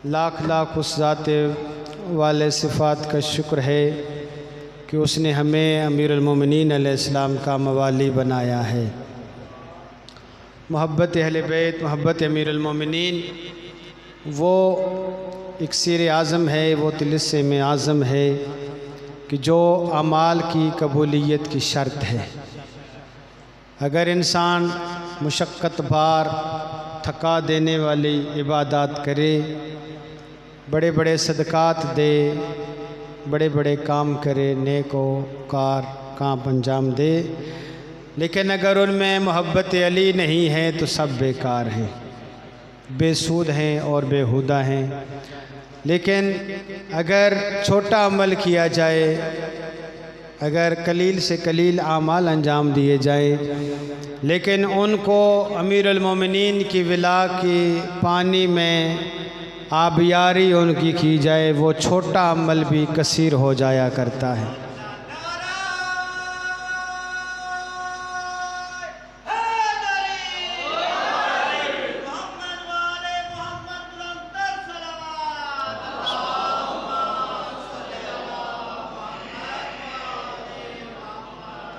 लाख लाख उस ज़ात वाले सिफ़ात का शुक्र है कि उसने हमें अमीरुल मोमिनीन अलैहिस्सलाम का मवाली बनाया है। मोहब्बत अहले बैत, मोहब्बत अमीरुल मोमिनीन वो इक्सीर आज़म है, वो तिलिस्म आज़म है कि जो अमाल की कबूलियत की शर्त है। अगर इंसान मुशक्क़त बार थका देने वाली इबादत करे, बड़े बड़े सदक़ात दे, बड़े बड़े काम करे, नेकोकार काम अंजाम दे, लेकिन अगर उनमें मोहब्बत अली नहीं है तो सब बेकार हैं, बेसूद हैं और बेहुदा हैं। लेकिन अगर छोटा अमल किया जाए, अगर कलील से कलील आमाल अंजाम दिए जाए, लेकिन उनको अमीरुल मोमिनीन की विला की पानी में आबियारी उनकी की जाए, वो छोटा अमल भी कसीर हो जाया करता है।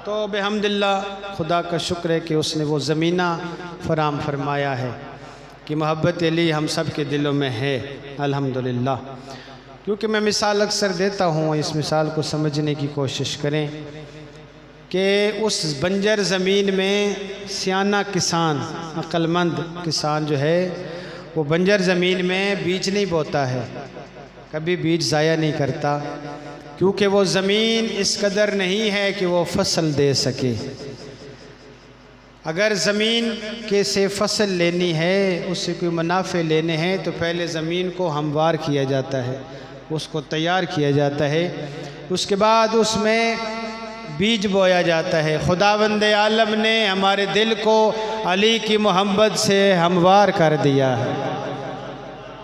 तो बेहम्दिल्लाह खुदा का शुक्र है कि उसने वो ज़मीना फराम फरमाया है कि मोहब्बत अली हम सब के दिलों में है, अल्हम्दुलिल्लाह। क्योंकि मैं मिसाल अक्सर देता हूँ, इस मिसाल को समझने की कोशिश करें कि उस बंजर ज़मीन में सियाना किसान, अक्लमंद किसान जो है, वो बंजर ज़मीन में बीज नहीं बोता है, कभी बीज ज़ाया नहीं करता, क्योंकि वो ज़मीन इस कदर नहीं है कि वो फसल दे सके। अगर ज़मीन के से फसल लेनी है, उससे कोई मुनाफे लेने हैं, तो पहले ज़मीन को हमवार किया जाता है, उसको तैयार किया जाता है, उसके बाद उसमें बीज बोया जाता है। खुदावंद आलम ने हमारे दिल को अली की मोहब्बत से हमवार कर दिया है।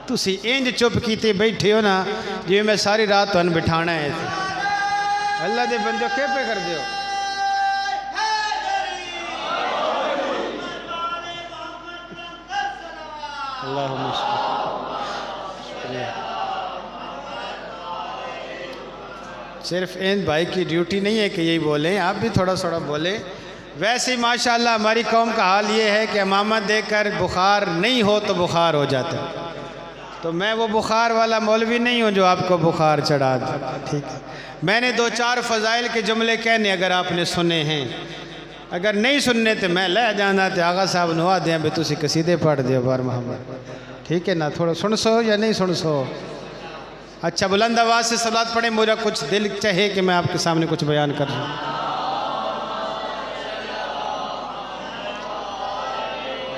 तुसी इंज चुप कीते बैठे हो ना जिवें मैं सारी रात तुहानूं बिठाना है। अल्लाह दे बंदो के पे कर दियो। अल्लाहुम्मा शुक्रिया। सिर्फ इन भाई की ड्यूटी नहीं है कि यही बोलें, आप भी थोड़ा थोड़ा बोलें। वैसे ही माशाअल्लाह हमारी कौम का हाल ये है कि इमामत देकर बुखार नहीं हो तो बुखार हो जाता है। तो मैं वो बुखार वाला मौलवी नहीं हूँ जो आपको बुखार चढ़ा दे, ठीक है। मैंने दो चार फ़ज़ाइल के जुमले कहने, अगर आपने सुने हैं, अगर नहीं सुनने तो मैं लै जाना तो आगा साहब नुआ दें भी तुसी कसीदे पढ़ दियो बार मोहम्मद, ठीक है ना। थोड़ा सुन सो या नहीं सुन सो? अच्छा बुलंद आवाज़ से सलात पढ़े, मेरा कुछ दिल चाहे कि मैं आपके सामने कुछ बयान कर रहा हूँ।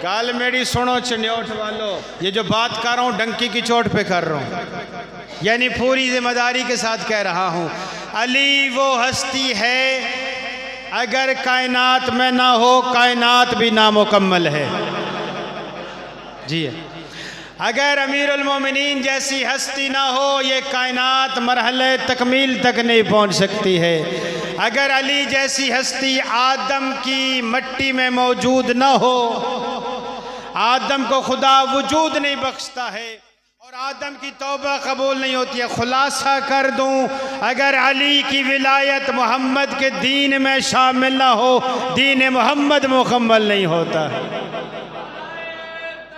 गाल मेरी सुनो चन्योट वालों, ये जो बात कर रहा हूँ डंकी की चोट पे कर रहा हूँ, यानी पूरी जिम्मेदारी के साथ कह रहा हूँ। अली वो हस्ती है, अगर कायनात में ना हो कायनात भी नामुकम्मल है। जी अगर अमीरुल मोमिनीन जैसी हस्ती ना हो, ये कायनात मरहले तकमील तक नहीं पहुँच सकती है। अगर अली जैसी हस्ती आदम की मट्टी में मौजूद ना हो, आदम को खुदा वजूद नहीं बख्शता है और आदम की तौबा कबूल नहीं होती है। खुलासा कर दूं, अगर अली की विलायत मोहम्मद के दीन में शामिल ना हो, दीन मोहम्मद मुकम्मल नहीं होता।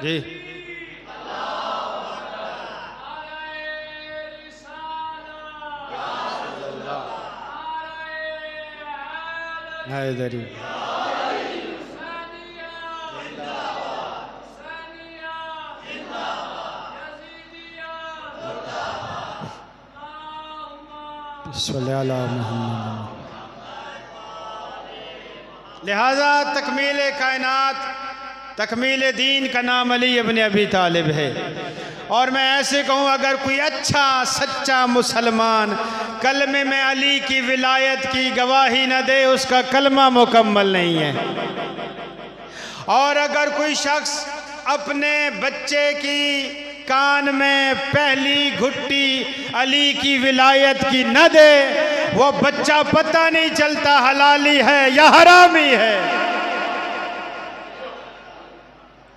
जी हैदरी लिहाजा तकमील कायनात, तकमील दीन का नाम अली इब्न अबी तालिब है। और मैं ऐसे कहूँ, अगर कोई अच्छा सच्चा मुसलमान कलमे में अली की विलायत की गवाही न दे, उसका कलमा मुकम्मल नहीं है। और अगर कोई शख्स अपने बच्चे की कान में पहली घुट्टी अली की विलायत की न दे, वो बच्चा पता नहीं चलता हलाली है या हरामी है।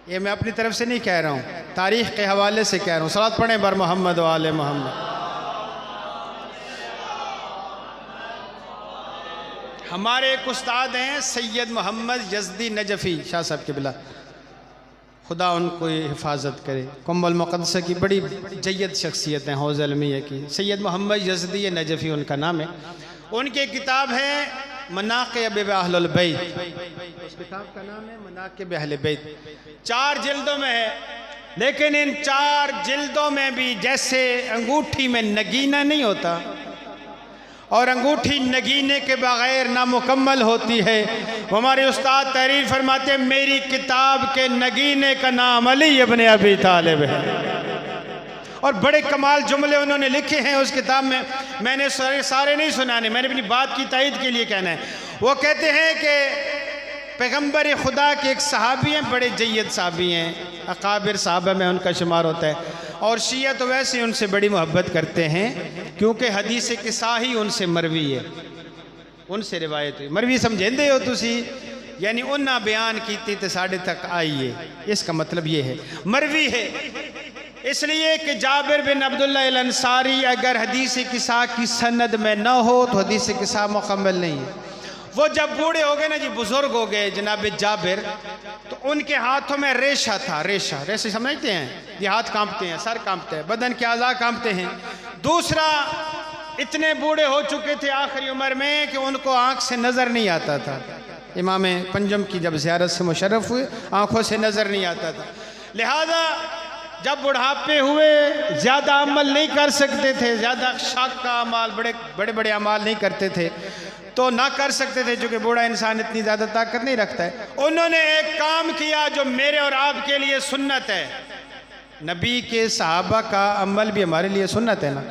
ये मैं अपनी तरफ से नहीं कह रहा हूँ, तारीख़ के हवाले से कह रहा हूँ। सलात पढ़ें बर मोहम्मद वाले मोहम्मद। हमारे एक उस्ताद हैं सैयद मोहम्मद यज़दी नजफ़ी शाह साहब के बिला, खुदा उनको हिफाजत करे। कुम्बल मुक़द्दसा की बड़ी जय्यद शख्सियत हैं हौज़ अलमिया की। सैयद मोहम्मद यज़दी नजफ़ी उनका नाम है। उनकी किताब है मनाक़िब अहलुल बैत, उस किताब का नाम है मनाक़िब अहले बैत। 4 जिल्दों में है, लेकिन इन 4 जिल्दों में भी जैसे अंगूठी में नगीना नहीं होता और अंगूठी नगीने के बग़ैर नामुकम्मल होती है, वो हमारे उस्ताद तहरीर फरमाते हैं मेरी किताब के नगीने का नाम अली इब्न अबी तालिब है। और बड़े कमाल जुमले उन्होंने लिखे हैं उस किताब में, मैंने सारे नहीं सुनाने, मैंने अपनी बात की तायद के लिए कहना है। वो कहते हैं कि पैगम्बर खुदा के एक सहाबी हैं, बड़े जय्यद सहाबी हैं, अकाबिर साहबा में उनका शुमार होता है। और शिया तो वैसे उनसे बड़ी मोहब्बत करते हैं क्योंकि हदीस किसा ही उनसे मरवी है, उनसे रिवायत हुई। मरवी समझेंदे हो तुसी, यानी उन्ना बयान की तो साढ़े तक आई है, इसका मतलब ये है मरवी है। इसलिए कि जाबिर बिन अब्दुल्लाह अल अंसारी अगर हदीस किसा की सनद में न हो तो हदीस किसा मुकम्मल नहीं है। वो जब बूढ़े हो गए ना जी, बुजुर्ग हो गए जनाब जाबिर, तो उनके हाथों में रेशा था। रेशे समझते हैं, ये हाथ कांपते हैं, सर कांपते हैं, बदन के आज़ा कांपते हैं। दूसरा, इतने बूढ़े हो चुके थे आखिरी उम्र में कि उनको आँख से नज़र नहीं आता था। इमाम पंजम की जब ज़ियारत से मुशर्रफ हुए, आँखों से नज़र नहीं आता था। लिहाजा जब बुढ़ापे हुए ज़्यादा अमल नहीं कर सकते थे, ज़्यादा शाक का अमाल, बड़े बड़े अमाल नहीं करते थे, तो ना कर सकते थे चूँकि बूढ़ा इंसान इतनी ज़्यादा ताकत नहीं रखता है। उन्होंने एक काम किया जो मेरे और आपके लिए सुन्नत है। नबी के सहाबा का अमल भी हमारे लिए सुन्नत है ना?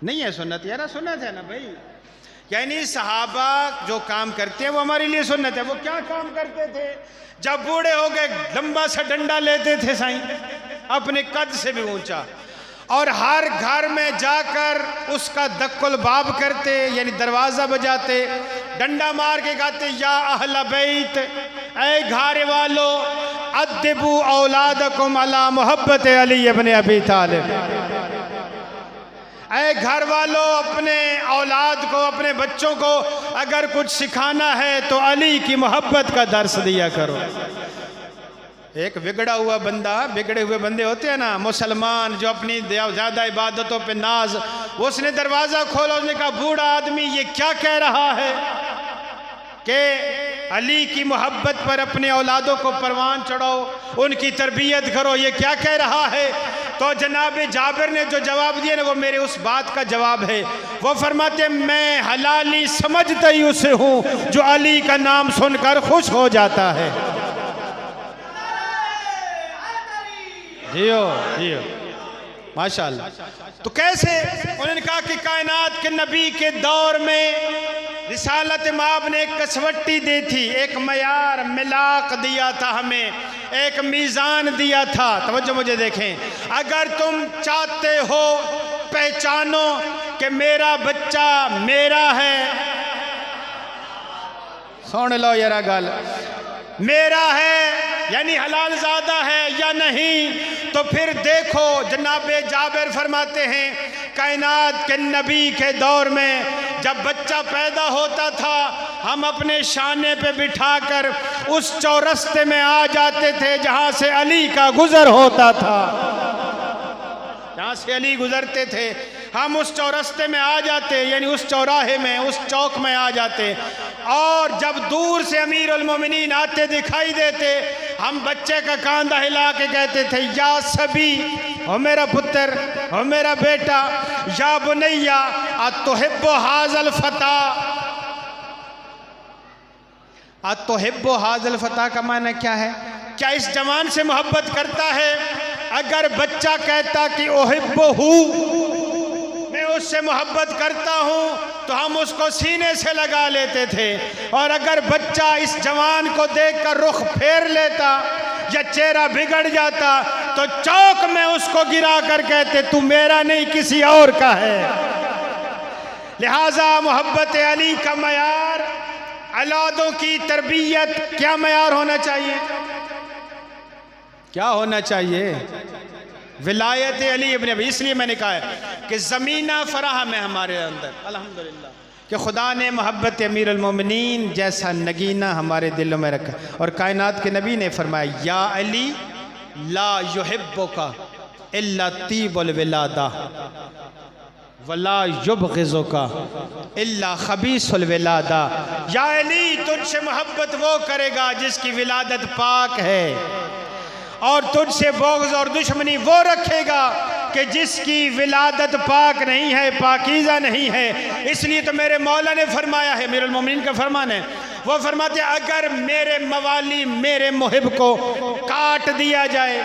नहीं है सुन्नत यार? सुन्नत है ना भाई। यानी सहाबा जो काम करते हैं वो हमारे लिए सुन्नत है। वो क्या काम करते थे? जब बूढ़े हो गए लंबा सा डंडा लेते थे साईं, अपने कद से भी ऊंचा, और हर घर में जाकर उसका दक्कुल बाब करते, यानी दरवाज़ा बजाते, डंडा मार के गाते या अहल बैत, ऐ घारे वालो अद्दिबू औलादकुम अला मोहब्बत अली इब्न अबी तालिब। ऐ घर वालों, अपने औलाद को, अपने बच्चों को अगर कुछ सिखाना है तो अली की मोहब्बत का दर्स दिया करो। एक बिगड़ा हुआ बंदा, बिगड़े हुए बंदे होते हैं ना मुसलमान, जो अपनी ज़्यादा इबादतों पे नाज, उसने दरवाज़ा खोला, उसने कहा बूढ़ा आदमी ये क्या कह रहा है कि अली की मोहब्बत पर अपने औलादों को परवान चढ़ाओ, उनकी तरबियत करो, ये क्या कह रहा है? तो जनाब जाबिर ने जो जवाब दिया ना, वो मेरे उस बात का जवाब है। वो फरमाते मैं हलाली समझता ही उसे हूँ जो अली का नाम सुनकर खुश हो जाता है। जियो जियो माशाअल्लाह। तो कैसे? उन्होंने कहा कि कायनात के नबी के दौर में रिसालत माब ने एक कसवट्टी दी थी, एक मयार मिलाक दिया था हमें, एक मीज़ान दिया था। तवज्जो मुझे देखें, अगर तुम चाहते हो पहचानो कि मेरा बच्चा मेरा है, सुन लो यारा गल, मेरा है यानी हलाल ज़ादा है या नहीं, तो फिर देखो जनाबे जाबिर फरमाते हैं कायनात के नबी के दौर में जब बच्चा पैदा होता था, हम अपने शाने पे बिठाकर उस चौरस्ते में आ जाते थे जहाँ से अली का गुजर होता था, जहाँ से अली गुजरते थे। हम उस चौरस्ते में आ जाते, यानी उस चौराहे में, उस चौक में आ जाते, और जब दूर से अमीर उल मोमिनीन आते दिखाई देते, हम बच्चे का कांधा हिला के कहते थे या सभी, हो मेरा पुत्र, हो मेरा बेटा, या बुनैया अतुहिब्बु हाज़ल फता। अतुहिब्बु हाज़ल फता का माना क्या है? क्या इस जवान से मोहब्बत करता है? अगर बच्चा कहता कि ओहिब्बुहु, मैं उससे मोहब्बत करता हूँ, तो हम उसको सीने से लगा लेते थे। और अगर बच्चा इस जवान को देखकर रुख फेर लेता या चेहरा बिगड़ जाता, तो चौक में उसको गिरा कर कहते तू मेरा नहीं किसी और का है। लिहाजा मोहब्बत अली का मयार, औलादों की तरबियत क्या मयार होना चाहिए? क्या होना चाहिए? विलायत अली इब्न अबी। इसलिए मैंने कहा है कि ज़मीना फराहम है हमारे अंदर अल्हम्दुलिल्लाह कि खुदा ने मोहब्बत अमीर अल-मोमिनीन जैसा नगीना हमारे दिलों में रखा। और कायनात के नबी ने फरमाया या अली ला युहिब्बुका इल्ला तीबुल विलादा वला युबग़िज़ुका इल्ला खबीसुल विलादा। या अली तुझसे मोहब्बत वो करेगा जिसकी विलादत पाक है, और तुझसे बोग़्ज़ और दुश्मनी वो रखेगा कि जिसकी विलादत पाक नहीं है, पाकीज़ा नहीं है। इसलिए तो मेरे मौला ने फरमाया है, अमीरुल मोमिनीन का फरमान है, वो फरमाते हैं अगर मेरे मवाली मेरे मुहिब को काट दिया जाए,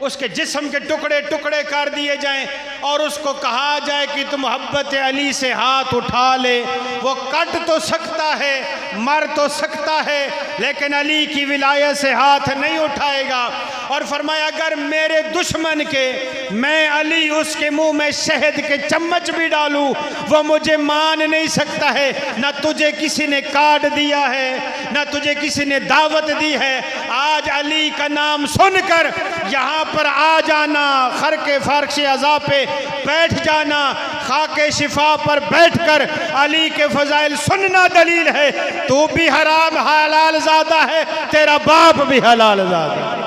उसके जिस्म के टुकड़े टुकड़े कर दिए जाएं और उसको कहा जाए कि तुम मोहब्बत अली से हाथ उठा ले, वो कट तो सकता है, मर तो सकता है, लेकिन अली की विलायत से हाथ नहीं उठाएगा। और फरमाया अगर मेरे दुश्मन के मैं अली उसके मुंह में शहद के चम्मच भी डालूं वो मुझे मान नहीं सकता है। ना तुझे किसी ने काट दिया है, ना तुझे किसी ने दावत दी है। आज अली का नाम सुनकर यहाँ पर आ जाना, खर के फर्श अज़ा पे बैठ जाना, खाके शिफा पर बैठकर अली के फजाइल सुनना दलील है। तू भी हराम हलाल ज़ादा है, तेरा बाप भी हलाल ज़ादा है।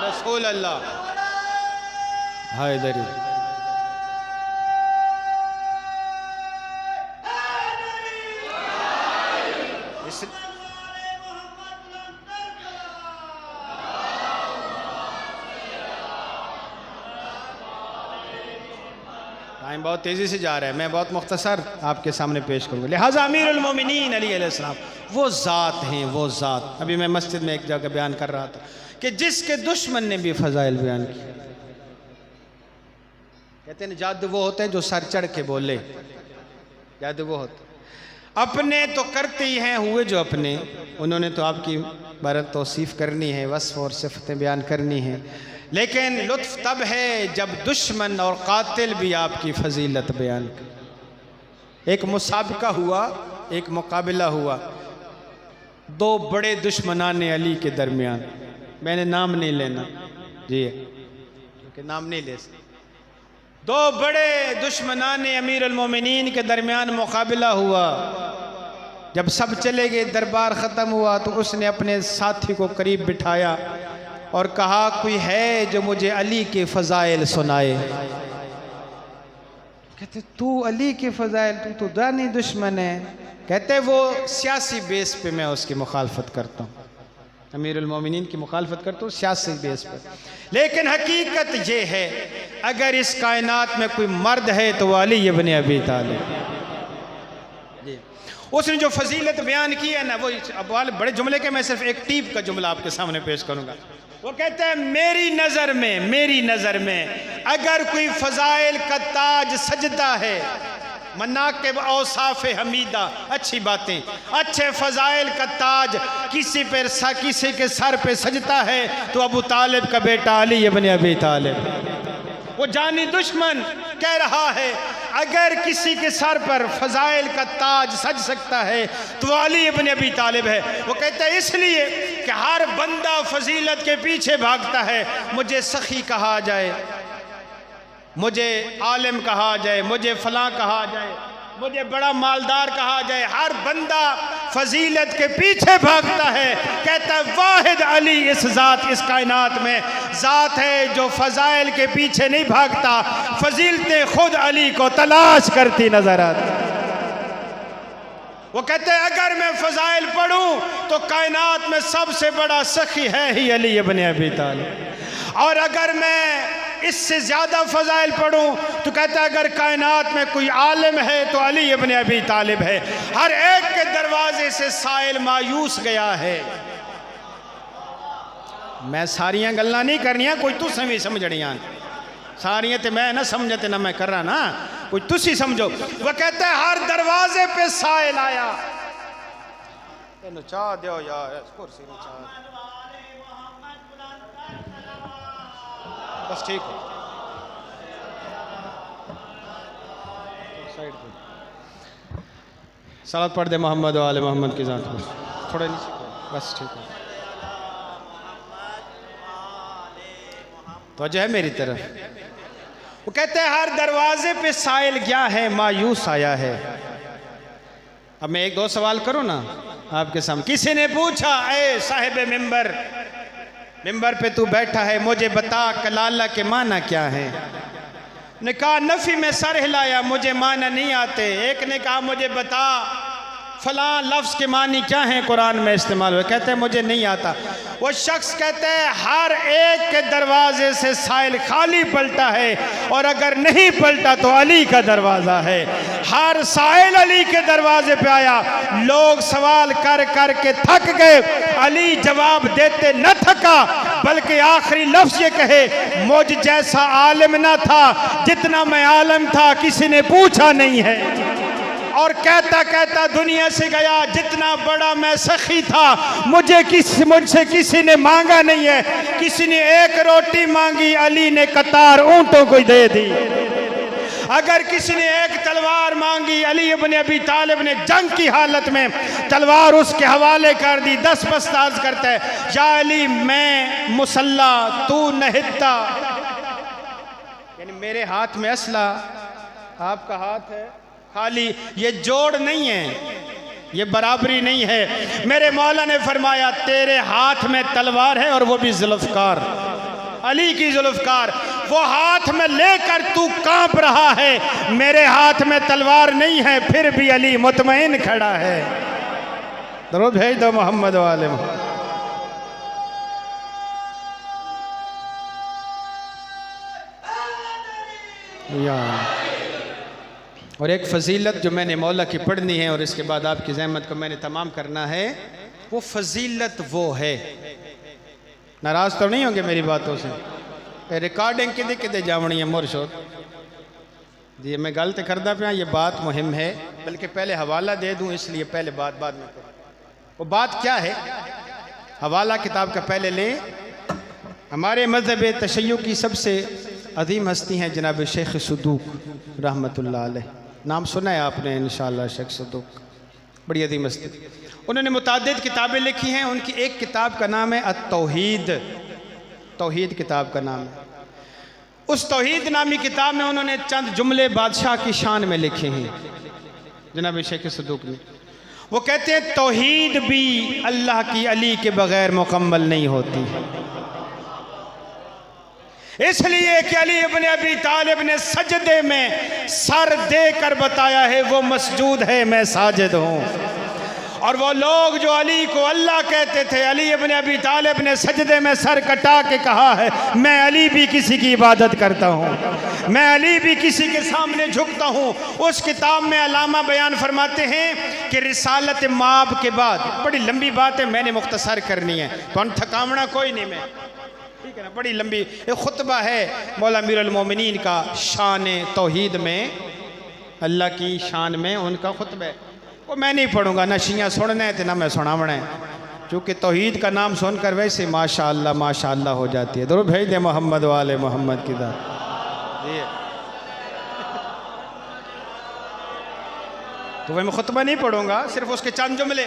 रसूल अल्लाह हैदरी। टाइम बहुत तेज़ी से जा रहा है, मैं बहुत मुख्तसर आपके सामने पेश करूँगा। लिहाजा अमीरुल मोमिनीन अली अलैहिस्सलाम वो ज़ात हैं, वो ज़ात। अभी मैं मस्जिद में एक जगह बयान कर रहा था कि जिसके दुश्मन ने भी फ़ज़ाइल बयान किए। कहते हैं जादू वो होते हैं जो सर चढ़ के बोले, जादू वो होते अपने तो करते ही हैं, हुए जो अपने, उन्होंने तो आपकी बारत तौसीफ़ करनी है, वस्फ़ और सिफ़तें बयान करनी है, लेकिन लुत्फ़ तब है जब दुश्मन और कातिल भी आपकी फ़जीलत बयान कर। एक मुसाबका हुआ, एक मुकाबला हुआ, दो बड़े दुश्मनान अली के दरमियान। मैंने नाम नहीं लेना जी, क्योंकि नाम नहीं ले सकते। दो बड़े दुश्मनान अमीर अल-मोमिनीन के दरमियान मुकाबला हुआ। जब सब चले गए, दरबार ख़त्म हुआ, तो उसने अपने साथी को करीब बिठाया और कहा कोई है जो मुझे अली के फ़ज़ाइल सुनाए। कहते तू अली के फ़ज़ाइल, तू तो दानी दुश्मन है। कहते वो सियासी बेस पे मैं उसकी मुखालफत करता हूँ, अमीरुल मोमिनीन की मुखालफत करता हूँ सियासी बेस पे। लेकिन हकीकत ये है अगर इस कायनात में कोई मर्द है तो वो अली इब्न अबी तालिब। उसने जो फजीलत बयान की है ना, वो अब बड़े जुमले के, मैं सिर्फ एक टीप का जुमला आपके सामने पेश करूँगा। वो कहते हैं मेरी नज़र में अगर कोई फ़ज़ाइल का ताज सजदा है, मनाक़िब औसाफ़ हमीदा, अच्छी बातें, अच्छे फ़ज़ाइल का ताज किसी के सर पे सजता है तो अबू तालिब का बेटा अली इब्न अबी तालिब। वो जानी दुश्मन कह रहा है अगर किसी के सर पर फ़ज़ाइल का ताज सज सकता है तो अली इब्न अबी तालिब है। वो कहते हैं इसलिए कि हर बंदा फजीलत के पीछे भागता है। मुझे सखी कहा जाए, मुझे आलिम कहा जाए, मुझे फ़लाँ कहा जाए, मुझे बड़ा मालदार कहा जाए, हर बंदा फजीलत के पीछे भागता है। कहता है वाहिद अली इस ज़ात, इस कायनात में ज़ात है जो फ़ज़ाइल के पीछे नहीं भागता, फजीलतें खुद अली को तलाश करती नजर आती। वो कहते हैं अगर मैं फ़ज़ाइल पढ़ूं तो कायनात में सबसे बड़ा सखी है ही अली इब्न अबी तालिब, और अगर मैं इससे ज़्यादा फ़ज़ाइल पढ़ूं तो कहता है अगर कायनात में कोई आलिम है तो अली इब्न अबी तालिब है। हर एक के दरवाजे से साइल मायूस गया है। मैं सारियां गल्लां नहीं करनियां, कोई तुसें भी समझनियां, सारियां ते मैं ना समझते ना मैं कर रहा ना, कोई तुसी समझो। वह कहता है हर दरवाजे पे साइल आया, तेनू चाह दो यार, कुर्सी में चाह, बस ठीक हो साइड पे। सलात पढ़ दे मोहम्मद वाले मोहम्मद की ज़ात पर। थोड़ा नीचे बस, ठीक है। तो जो है मेरी तरफ, वो कहते हैं हर दरवाजे पे साइल गया है, मायूस आया है। अब मैं एक दो सवाल करूं ना आपके सामने। किसी ने पूछा, ए साहिब मिंबर, मिंबर पे तू बैठा है, मुझे बता कलाला के माना क्या है। ने कहा नफी में सर हिलाया, मुझे माना नहीं आते। एक ने कहा मुझे बता फलां लफ्ज़ के मानी क्या हैं कुरान में इस्तेमाल हुए। कहते हैं मुझे नहीं आता। वो शख्स कहते हैं हर एक के दरवाजे से साइल खाली पलटा है, और अगर नहीं पलटा तो अली का दरवाज़ा है। हर साइल अली के दरवाजे पे आया। लोग सवाल कर कर के थक गए, अली जवाब देते न थका, बल्कि आखिरी लफ्ज़ ये कहे, मुझ जैसा आलिम ना था, जितना मैं आलिम था किसी ने पूछा नहीं है। और कहता कहता दुनिया से गया, जितना बड़ा मैं सखी था मुझसे किसी ने मांगा नहीं है। किसी ने एक रोटी मांगी, अली ने कतार ऊंटों को दे दी। अगर किसी ने एक तलवार मांगी, अली इब्ने अबी तालिब ने जंग की हालत में तलवार उसके हवाले कर दी। 10 बस्ताज करता है, या अली मैं मुसल्ला तू नहित्ता, यानी मेरे हाथ में असला, आपका हाथ है खाली। ये जोड़ नहीं है, ये बराबरी नहीं है। मेरे मौला ने फरमाया तेरे हाथ में तलवार है और वो भी जुल्फकार, अली की जुल्फकार। वो हाथ में लेकर तू कांप रहा है, मेरे हाथ में तलवार नहीं है, फिर भी अली मुतमईन खड़ा है। दरूद भेज दो मोहम्मद वाले मोहम्मद। और एक फजीलत जो मैंने मौला की पढ़नी है और इसके बाद आपकी ज़हमत को मैंने तमाम करना है, वो फजीलत वो है, नाराज़ तो नहीं होंगे मेरी बातों से। रिकॉर्डिंग किदे किदे जावनी है मुर्शद जी, मैं गलत करदा पिया, ये बात मुहिम है, बल्कि पहले हवाला दे दूं इसलिए पहले बात बाद में करूं। वो बात क्या है, हवाला किताब का पहले लें। हमारे मज़हब तशय्युअ की सबसे अजीम हस्ती हैं जनाब शेख सदूक रहमतुल्लाह अलैह। नाम सुना है आपने इंशाअल्लाह, शेख सदूक बड़ी अजीम हस्ती। उन्होंने मुतादिद किताबें लिखी हैं। उनकी एक किताब का नाम है अत-तौहीद, तौहीद किताब का नाम है। उस तौहीद नामी किताब में उन्होंने चंद जुमले बादशाह की शान में लिखे हैं जनाब शेख सदूक ने। वो कहते हैं तौहीद भी अल्लाह की अली के बगैर मुकम्मल नहीं होती, इसलिए कि अली इब्ने अबी तालिब ने सजदे में सर देकर बताया है वो मसजूद है, मैं साजिद हूँ। और वो लोग जो अली को अल्लाह कहते थे, अली इब्ने अबी तालिब ने सजदे में सर कटा के कहा है मैं अली भी किसी की इबादत करता हूँ, मैं अली भी किसी के सामने झुकता हूँ। उस किताब में अलामा बयान फरमाते हैं कि रिसालत माब के बाद, बड़ी लंबी बात है मैंने मुख्तसर करनी है, तो थकावना कोई नहीं, मैं ठीक है ना, बड़ी लंबी एक खुतबा है मौला अमीरुल मोमिनीन का शान तौहीद में, अल्लाह की शान में उनका खुतबा है। वो मैं नहीं पढ़ूंगा, ना शियाँ सुनना है तो ना मैं सुनावना है, क्योंकि तौहीद का नाम सुनकर वैसे माशाअल्लाह हो जाती है। दरूद भेज दे मोहम्मद वाले मोहम्मद की दाद। तो वह मैं खुतबा नहीं पढ़ूंगा, सिर्फ उसके चंद जुमले।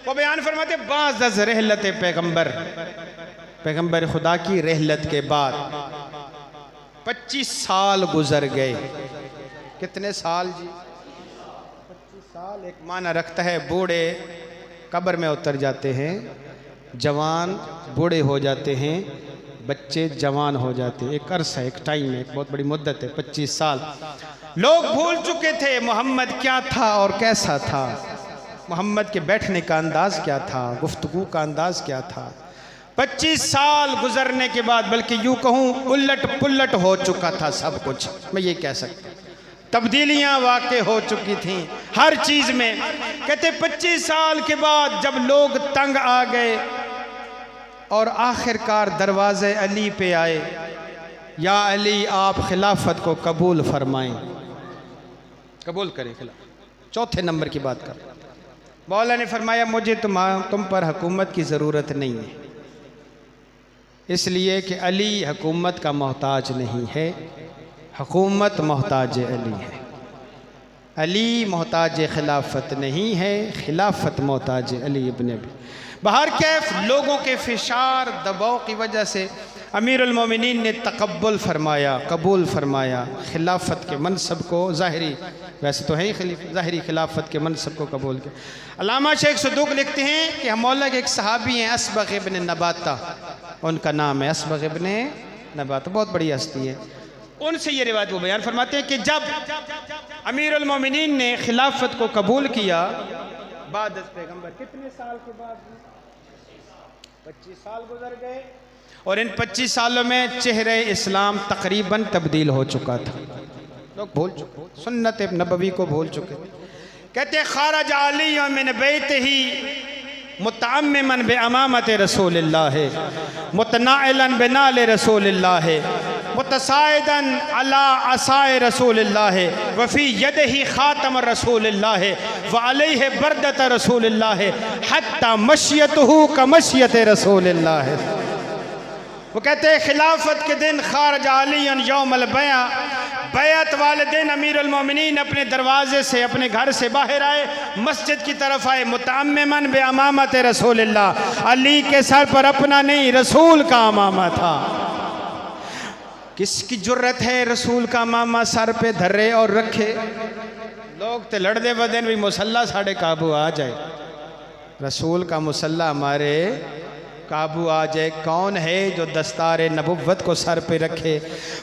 वो बयान फरमाते बाज़ अज़ रहलत पैगम्बर, पैगम्बर खुदा की रहलत के बाद 25 साल गुजर गए। कितने साल जी? 25 साल। एक माना रखता है बूढ़े कब्र में उतर जाते हैं, जवान बूढ़े हो जाते हैं, बच्चे जवान हो जाते हैं। एक अरसा, एक टाइम है, एक बहुत बड़ी मुद्दत है 25 साल। लोग भूल चुके थे मोहम्मद क्या था और कैसा था, मोहम्मद के बैठने का अंदाज क्या था, गुफ्तगू का अंदाज क्या था। 25 साल गुजरने के बाद, बल्कि यूँ कहूँ उलट पुलट हो चुका था सब कुछ, मैं ये कह सकता हूँ, तब्दीलियाँ वाक़ हो चुकी थीं हर चीज़ में। कहते 25 साल के बाद जब लोग तंग आ गए और आखिरकार दरवाज़े अली पे आए, या अली आप खिलाफत को कबूल फरमाएं, कबूल करें खिलाफत। चौथे नंबर की बात कर, मौला ने फरमाया मुझे तुम पर हुकूमत की ज़रूरत नहीं है, इसलिए कि अली हुकूमत का मोहताज नहीं है, हुकूमत मोहताज अली है। अली मोहताज खिलाफत नहीं है, खिलाफत मोहताज अली इब्न अबी। बहर कैफ लोगों के फिशार दबाव की वजह से अमीरुल मोमिनीन ने तकब्बुल फरमाया, कबूल फरमाया खिलाफत के मनसब को। ज़ाहिरी वैसे तो है ही ज़ाहिरी खिलाफत के मनसब को कबूल किया। अल्लामा शेख सदूक लिखते हैं कि हम मौला के एक सहाबी हैं असबग़ इब्न नबाता, उनका नाम है असबग़ इब्न नबाता, बहुत बड़ी हस्ती है। उनसे ये रिवायत वो बयान फरमाते हैं कि जब अमीरुल मोमिनीन ने खिलाफत को कबूल किया बाद पैगंबर, कितने साल के बाद? 25 साल गुजर गए और इन 25 सालों में चेहरे इस्लाम तकरीबन तब्दील हो चुका था। लोग भूल चुके, सुन्नत नबवी को भूल चुके। कहते खारज अली मिन बैतिही मुतअम्मिमन बिअमामत रसूलिल्लाह, मुतनाइलन बिनाल रसूलिल्लाह, मुतसाइदन अला असाए रसूलिल्लाह, वफ़ी यदिही खातम रसूलिल्लाह व अलैहि बरदत रसूलिल्लाह हत्ता मशियतहु कमशियत रसूलिल्लाह। वो कहते हैं खिलाफत के दिन खारज अली यौमल बया, बैत वाले दिन अमीरुल मोमिनीन अपने दरवाजे से, अपने घर से बाहर आए, मस्जिद की तरफ आए, मुतअम्मिमन बिअमामत रसूलिल्लाह, अली के सर पर अपना नहीं रसूल का अमामा था। किसकी जुर्रत है रसूल का अमामा सर पे धरे और रखे? लोग तो लड़दे बदन भी मुसल्ला साढ़े काबू आ जाए, रसूल का मुसल्ला हमारे काबू आ जाए। कौन है जो दस्तार नबुव्वत को सर पे रखे?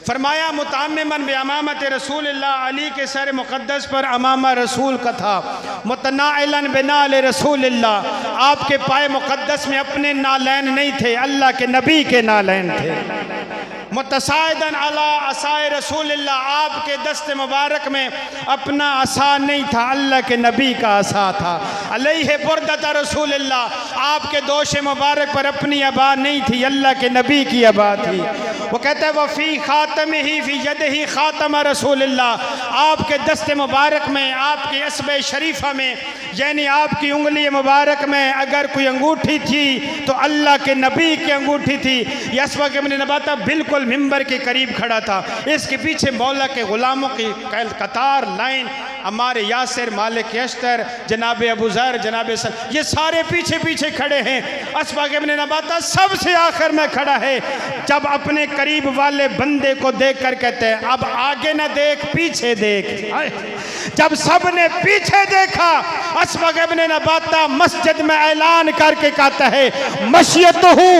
फरमाया मुतअम्मिमन बिअमामत रसूलिल्लाह, अली के सर मुक़द्दस पर अमामा रसूल का था। मुतनाइलन बिनाल रसूलिल्लाह, आपके पाए मुक़द्दस में अपने नालैन नहीं थे, अल्लाह के नबी के नालैन थे। मुतसाइदन अला असाए रसूलिल्लाह, आपके दस्त मुबारक में अपना असा नहीं था, अल्लाह के नबी का असा था। अलैहि बुरदत रसूलिल्लाह, आपके दोष मुबारक पर अपनी अबा नहीं थी, अल्लाह के नबी की अबा थी। वो कहते हैं वफ़ी खातमिही फ़ी यदिही खातम रसूलिल्लाह, आपके दस्त मुबारक में, आपकी असबे शरीफा में, यानी आपकी उंगली मुबारक में अगर कोई अंगूठी थी तो अल्लाह के नबी की अंगूठी थी। असबग़ इब्न नबाता बिल्कुल मिंबर के करीब खड़ा था, इसके पीछे मौला के गुलामों की कतार लाइन, हमारे यासिर, मालिक अश्तर, जनाब अबू ज़र, जनाब सर, ये सारे पीछे पीछे खड़े हैं। असबग़ इब्न नबाता सबसे आखिर में खड़ा है। जब अपने करीब वाले बंदे को देख कर कहते हैं अब आगे न देख पीछे देख। जब सब ने पीछे देखा, असबग़ इब्न नबाता मस्जिद में ऐलान करके कहता है मशियतहु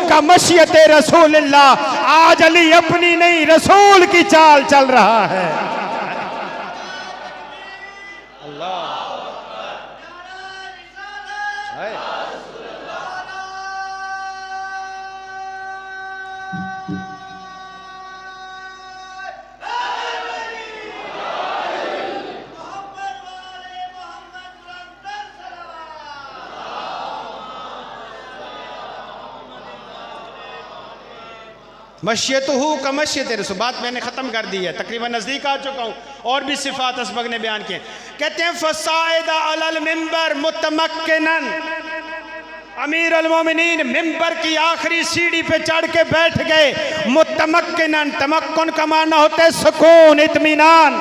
का मशियत रसूलिल्लाह, आज अली अपनी नहीं रसूल की चाल चल रहा है। मशियतहु का मशियत रसूल, बात मैंने ख़त्म कर दी है, तकरीबन नज़दीक आ चुका हूँ। और भी सिफ़ात असबग़ ने बयान किए। कहते हैं फ़साइदा अलल मिंबर मुतमक्किनन, अमीरुल मोमिनीन मिंबर की आखिरी सीढ़ी पे चढ़ के बैठ गए। मुतमक्किनन, तमक्कुन का माना होता है सुकून, इत्मीनान।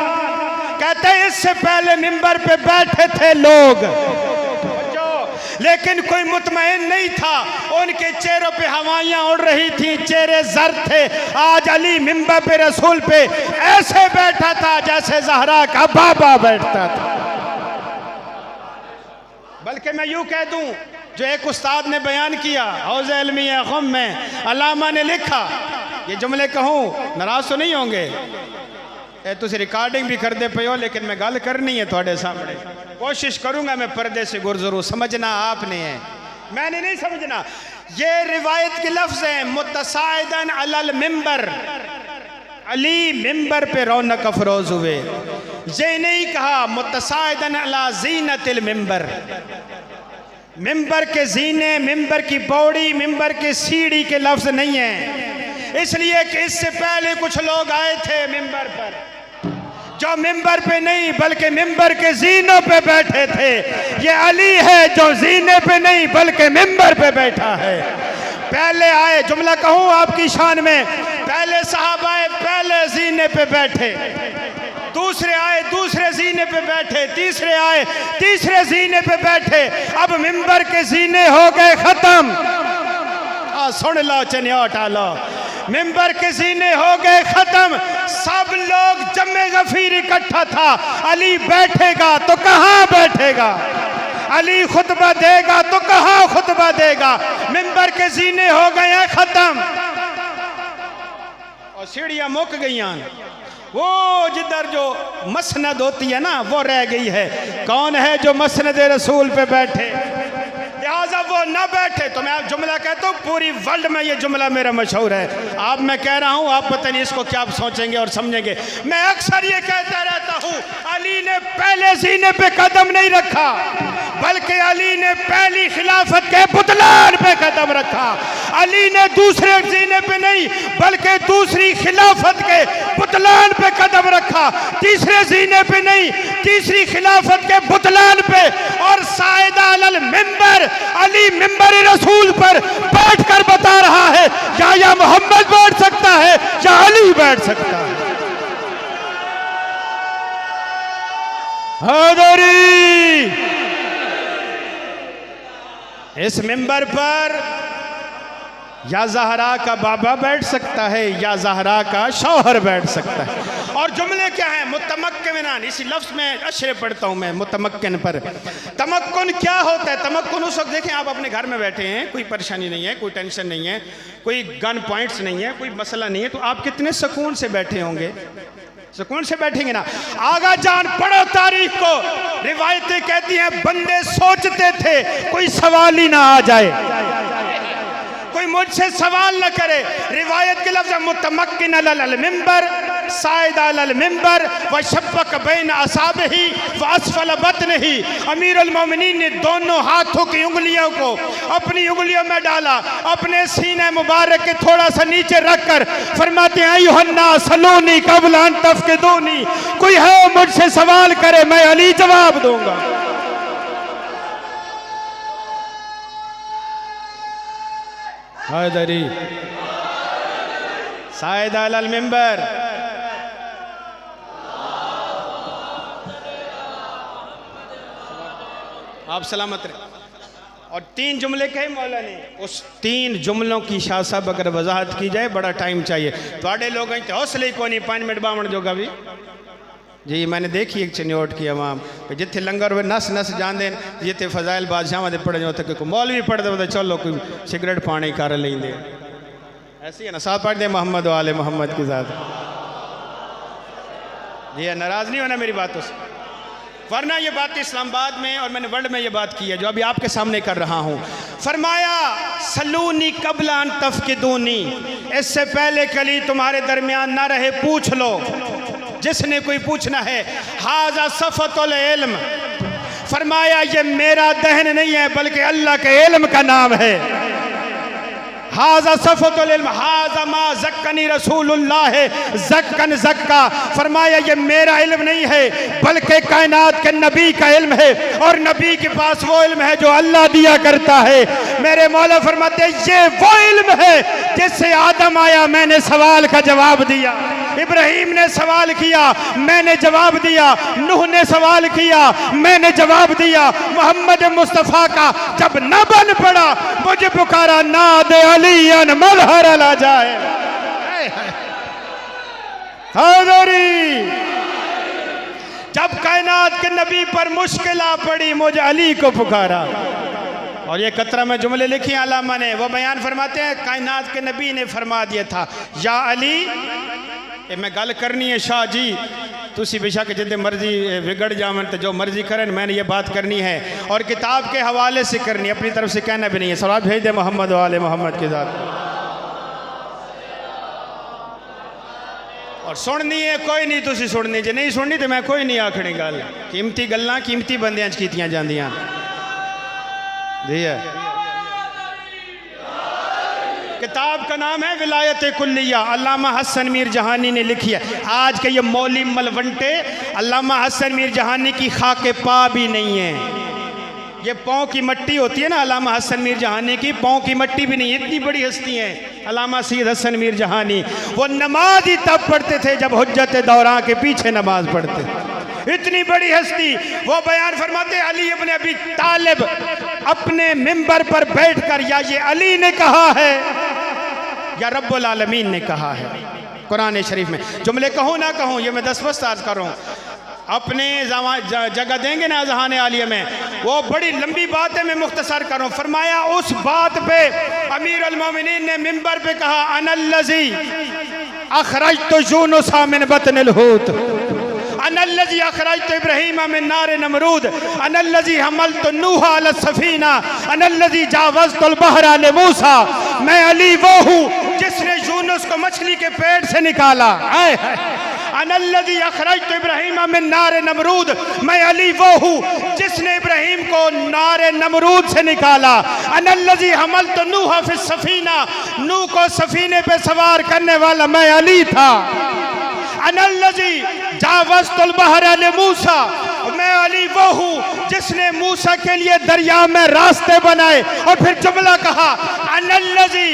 कहते हैं इससे पहले मिंबर पे बैठे थे लोग लेकिन कोई मुतमईन नहीं था, उनके चेहरों पे हवाइयां उड़ रही थी, चेहरे जर्द थे। आज अली मिंबर पे रसूल पे ऐसे बैठा था जैसे ज़हरा का बाबा बैठता था। बल्कि मैं यूं कह दूं, जो एक उस्ताद ने बयान किया हौज़ इल्मिया ख़ुम में, अल्लामा ने लिखा, ये जुमले कहूँ नाराज़ तो नहीं होंगे, तुझे रिकॉर्डिंग भी कर दे पे हो, लेकिन मैं गल करनी है थोड़े सामने, कोशिश करूंगा मैं पर्दे से गुजरूं। समझना आपने है, मैंने नहीं समझना। ये रिवायत के लफ्ज़ हैं मुतसाइदन अलल मिंबर, अली मिंबर पे रौनक अफरोज हुए। ये नहीं कहा मुतसाइदन अला ज़ीनतिल मिंबर, मिंबर के जीने, मिंबर की पौड़ी, मिंबर के सीढ़ी के लफ्ज़ नहीं है, इसलिए कि इससे पहले कुछ लोग आए थे मिंबर पर, जो मिंबर पे नहीं बल्कि मिंबर के जीनों पे बैठे थे। ये अली है जो जीने पे नहीं बल्कि मिंबर पे बैठा है। पहले आए, जुमला कहूँ आपकी शान में, पहले साहब आए, पहले जीने पे बैठे, दूसरे आए दूसरे जीने पे बैठे, तीसरे आए तीसरे जीने पे बैठे। अब मिंबर के जीने हो गए खत्म। सुन लो चन्योट आलो, मिंबर के जीने हो गए खत्म। सब लोग जम्मे गफीर इकट्ठा था। अली बैठेगा तो कहां बैठेगा, अली खुतबा देगा तो कहां खुतबा देगा। मिंबर के जीने हो गए खत्म और सीढ़ियां मुक गई। वो जिधर जो मसनद होती है ना वो रह गई है। कौन है जो मसनद रसूल पे बैठे, लिहाजा वो ना बैठे। तो मैं जुमला कहता हूँ, पूरी वर्ल्ड में ये जुमला मेरा मशहूर है। आप मैं कह रहा हूँ, आप पता नहीं इसको क्या आप सोचेंगे और समझेंगे। मैं अक्सर ये कहता रहता हूँ, अली ने पहले सीने पे कदम नहीं रखा, बल्कि अली ने पहली खिलाफत के बुतलान पे कदम रखा। अली ने दूसरे सीने पे नहीं, बल्कि दूसरी खिलाफत के बुतलान पे कदम रखा। तीसरे सीने पे नहीं, तीसरी खिलाफत के बुतलान पे। और साइदा अलल मिंबर, अली मिंबर रसूल पर बैठकर बता रहा है, या मोहम्मद बैठ सकता है या अली बैठ सकता है। हैदरी इस मिंबर पर या ज़हरा का बाबा बैठ सकता है या ज़हरा का शौहर बैठ सकता है। और जुमले क्या है, मुतमक्किन, इसी लफ्ज़ में अशरे पढ़ता हूँ मैं मुतमक्किन पर। तमक्कुन क्या होता है? तमक्कुन उस वक्त, देखें आप अपने घर में बैठे हैं, कोई परेशानी नहीं है, कोई टेंशन नहीं है, कोई गन पॉइंट्स नहीं है, कोई मसला नहीं है, तो आप कितने सुकून से बैठे होंगे, सुकून से बैठेंगे ना। आगा जान पढ़ो तारीख को, रिवायतें कहती हैं बंदे सोचते थे कोई सवाल ही ना आ जाए, कोई मुझसे सवाल न करे। रिवायत के लफ्ज़ मुतमक्किन अलल मिंबर, साइद अलल मिंबर व शब्बक बैन असाबिही व अस्फल बतनिही। अमीरुल मोमिनीन ने दोनों हाथों की उंगलियों को अपनी उंगलियों में डाला, अपने सीने मुबारक के थोड़ा सा नीचे रखकर फरमाते हैं, अय्युहन्नास सलूनी क़ब्ल अन तफ़क़िदूनी। कोई है मुझसे सवाल करे, मैं अली जवाब दूंगा। हैदरी साइद अलल मिंबर। आप सलामत रहे। और 3 जुमले कहे मौला ने, उस 3 जुमलों की शाह साहब अगर वजाहत की जाए बड़ा टाइम चाहिए। थोड़े लोग हौसले को नहीं 5 मिनट बावण जोगा भी जी। मैंने देखी एक चन्योट की अवाम जिथे लंगर वे नस नस जाते जिते फजाइल बादशाह के पढ़े होते कोई मौलवी पढ़ते होते चलो कोई सिगरेट पानी कर लेंगे, ऐसी है ना। साथ पढ़ते मोहम्मद वाले मोहम्मद की ज़ात। ये नाराज़ नहीं होना मेरी बातों से, वरना ये बात इस्लामाबाद में और मैंने वर्ल्ड में ये बात की है जो अभी आपके सामने कर रहा हूँ। फरमाया सलूनी क़ब्ल अन तफ़क़िदूनी, इससे पहले कली तुम्हारे दरमियान ना रहे पूछ लो जिसने कोई पूछना है। हाज़ा सफ़तुल इल्म, फरमाया ये मेरा दहन नहीं है बल्कि अल्लाह के इल्म का नाम है। हाज़ा सफ़तुल इल्म, हाज़ा मा ज़क्कनी रसूलुल्लाह ज़क्कन ज़क्का। फरमाया ये मेरा इल्म नहीं है बल्कि कायनात के नबी का इल्म है, और नबी के पास वो इल्म है जो अल्लाह दिया करता है। मेरे मौला फरमाते ये वो इल्म है जिससे आदम आया, मैंने सवाल का जवाब दिया। इब्राहीम ने सवाल किया, मैंने जवाब दिया। नूह ने सवाल किया, मैंने जवाब दिया। मोहम्मद मुस्तफ़ा का जब न बन पड़ा, मुझे पुकारा ना दे अलियन मलहर ला जाए। हैदरी जब कायनात के नबी पर मुश्किल आ पड़ी, मुझे अली को पुकारा। और ये कतरा में जुमले लिखी अल्लामा ने, वो बयान फरमाते हैं कायनात के नबी ने फरमा दिया था, या अली ये मैं गल करनी है शाह जी, तुसी बेशक जितने मर्जी बिगड़ जावन तो जो मर्जी करें, मैंने ये बात करनी है और किताब के हवाले से करनी, अपनी तरफ से कहना भी नहीं है। सलात भेज दे मोहम्मद वाले मोहम्मद के साथ। और सुननी है कोई नहीं, तुसी सुननी जे नहीं सुननी तो मैं कोई नहीं आखनी गल। कीमती गल्लां कीमती बंदियां च कीतियां जांदियां जी है। किताब का नाम है विलायत कुल्लिया, अल्लामा हसन मीर जहानी ने लिखी है। आज के ये मौली मलवंटे अल्लामा हसन मीर जहानी की खाके पा भी नहीं है। ये पाँव की मट्टी होती है ना अल्लामा हसन मीर जहानी की, पाँव की मट्टी भी नहीं, इतनी बड़ी हस्ती है अल्लामा सैयद हसन मीर जहानी। वो नमाज ही तब पढ़ते थे जब हुज्जत दौरा के पीछे नमाज पढ़ते, इतनी बड़ी हस्ती। वो बयान फरमाते अली इब्न अबी तालिब अपने मिंबर पर बैठकर या ये अली ने कहा है या रब्बुल आलमीन ने कहा है कुरान शरीफ में। जुमले कहूँ ना कहूँ ये मैं 10 वक्त अर्ज कर रहा हूँ, अपने जगह देंगे ना अज़हान आलिया में, वो बड़ी लंबी बात है, मैं मुख्तसर कर रहा हूँ। फरमाया उस बात पे अमीर अल मोमिनीन ने मिंबर पे कहा अनल्लज़ी अखरजतु यूनुसा मिन बतनिल हूत, अनल्लज़ी अखरजतु इब्राहीम मिन नार नमरूद, अनल्लज़ी हमलतु नूहा अला सफीना, अनल्लज़ी जावज़तुल बहरा ले मूसा। मैं अली वो हूँ जिसने यूनुस को मछली के पेट से निकाला। अनल्लज़ी अखरजतु इब्राहीम मिन नार नमरूद, मैं अली वो हूँ जिसने इब्राहीम को नार नमरूद से निकाला। अनल्लज़ी हमलतु नूहा फिस सफीना, नूह को सफीने पे सवार करने वाला मैं अली था। अनल्लज़ी जावज़तुल बहरा ले मूसा, मैं अली वो हूँ जिसने मूसा के लिए दरिया में रास्ते बनाए। और फिर जुमला कहा अनल्लज़ी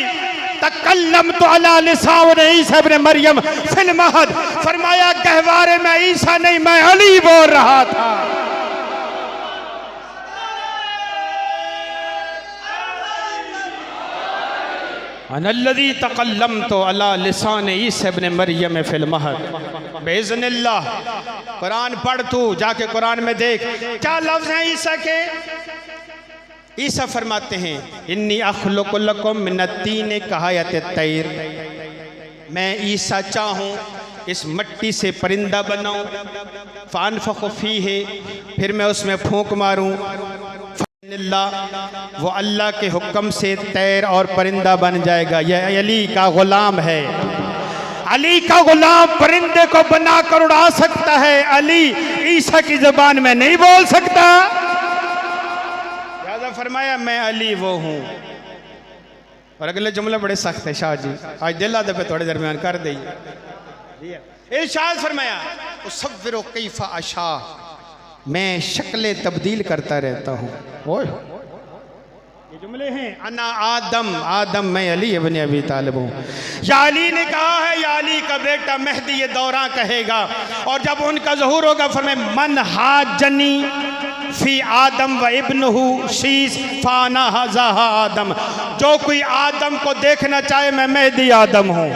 तकल्लमतु अला लिसान ईसा इब्न मरियम फिल महद, फरमाया गहवारे में ईसा नहीं मैं अली बोल रहा था। अनल्लज़ी तकल्लमतु अला लिसान ईसा इब्न मरियम फिल महद। बेइज़्निल्लाह कुरान पढ़, तू जाके कुरान में देख क्या लफ्ज़ हैं ईसा के। ईसा फरमाते हैं इन्नी अखलुक़ु लकुम मिनत्तीन कहायत तैर, मैं ईसा चाहूँ इस मट्टी से परिंदा बनाऊँ, फ़ानफ़ख़ु फ़ीहि, फिर मैं उसमें फूंक मारूँ, वो अल्लाह के हुक्म से तैर और परिंदा बन जाएगा। यह अली का गुलाम है, अली का गुलाम परिंदे को बनाकर उड़ा सकता है, अली ईसा की ज़बान में नहीं बोल सकता। फरमाया मैं अली वो हूँ। और अगले जुमले बड़े सख्त है शाह जी, आज दिल आदे पे थोड़े दरमियान कर दी। इरशाद फरमाया उसव्विरु कैफा अशा, मैं शक्लें तब्दील करता रहता हूँ। ये जुमले हैं अना आदम, आदम मैं अली इब्न अबी तालिब हूँ। या अली ने कहा है या अली का बेटा मेहदी ये दौरा कहेगा। और जब उनका ज़हूर होगा फरमाया मन हाजनी फी आदम व इब्नुहु शीस फाना हज़ाहा आदम, जो कोई आदम को देखना चाहे मैं मेहदी आदम हूँ।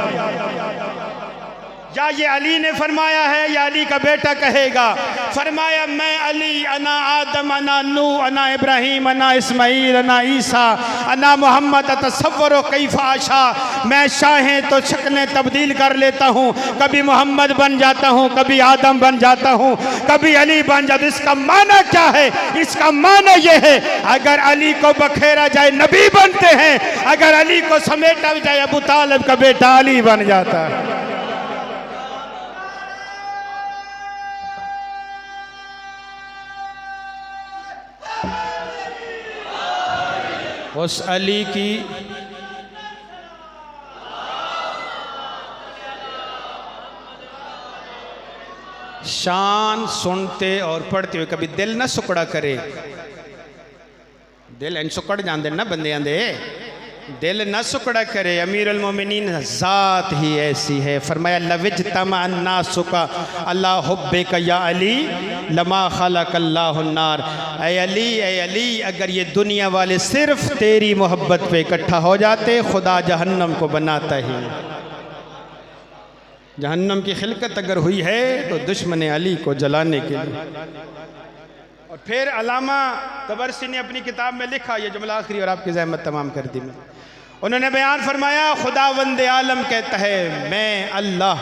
या ये अली ने फरमाया है या अली का बेटा कहेगा। फरमाया मैं अली अना आदम अना नूह अना इब्राहीम अना इस्माईल अना ईसा अना मोहम्मद तसव्वरो कैफा आशा, मैं चाहें तो शक्लें तब्दील कर लेता हूँ, कभी मोहम्मद बन जाता हूँ, कभी आदम बन जाता हूँ, कभी अली बन जाता। इसका माना क्या है? इसका माना यह है अगर अली को बखेरा जाए नबी बनते हैं, अगर अली को समेटा जाए अबू तालिब का बेटा अली बन जाता है। उस अली की शान सुनते और पढ़ते हुए कभी दिल न सुकड़ा करे। दिल इन सुकड़ जाते ना बंदियां दे, दिल न सुकड़ा करे। अमीर अल मोमिनीन ज़ात ही ऐसी है। फरमाया लविज तमा अन्नासु का अल्लाह हुब्बे का या अली लमा खलक़ल्लाहु अन्नार। ऐ अली अगर ये दुनिया वाले सिर्फ तेरी मोहब्बत पे इकट्ठा हो जाते, खुदा जहन्नम को बनाता ही। जहन्नम की खिलकत अगर हुई है तो दुश्मन अली को जलाने के लिए। और फिर अल्लामा तबरसी ने अपनी किताब में लिखा, ये जुमला आखिरी और आपकी ज़हमत तमाम कर दी। उन्होंने बयान फरमाया खुदावंद आलम कहता है मैं अल्लाह।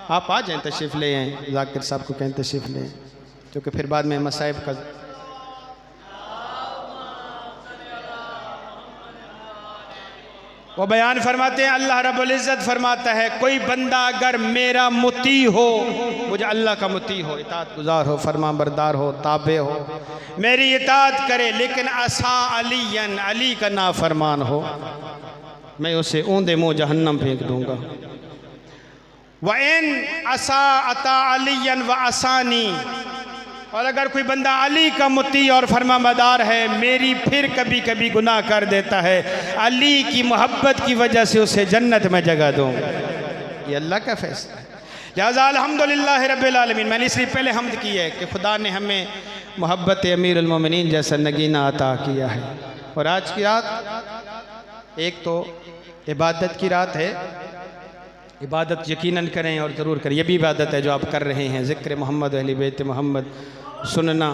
आप आ जाएं, तशरीफ़ ले आएँ, जाकिर साहब को कहें तशरीफ़ ले आएँ, क्योंकि फिर बाद में मसाइब का। वो बयान फरमाते हैं अल्लाह रब्बुल इज़्ज़त फरमाता है कोई बंदा अगर मेरा मुती हो, मुझे अल्लाह का मुती हो, इताअत गुजार हो, फरमा बरदार हो, ताबे हो, मेरी इताअत करे, लेकिन असा अलीयन अली का नाफरमान हो, मैं उसे ऊंधे मुँह जहन्नम फेंक दूंगा। व इन असा अता अलीयन व असानी, और अगर अली को बखेरा जाए नबी बनते हैं, अगर अली को समेटा जाए अबू तालिब का बेटा अली बन जाता है। और अगर कोई बंदा अली का मुती और फरमाबरदार है, मेरी फिर कभी कभी गुनाह कर देता है, अली की मोहब्बत की वजह से उसे जन्नत में जगह दूँ। ये अल्लाह का फैसला है। लिहाजा अल्हम्दुलिल्लाह रब्बिल आलमीन। मैंने इसलिए पहले हमद की है कि खुदा ने हमें मोहब्बत अमीरुल मोमिनीन जैसा नगीना अता किया है। और आज की रात एक तो इबादत की रात है, इबादत यकीनन करें और ज़रूर करें। ये भी इबादत है जो आप कर रहे हैं, ज़िक्र मोहम्मद अहले बैत मोहम्मद सुनना।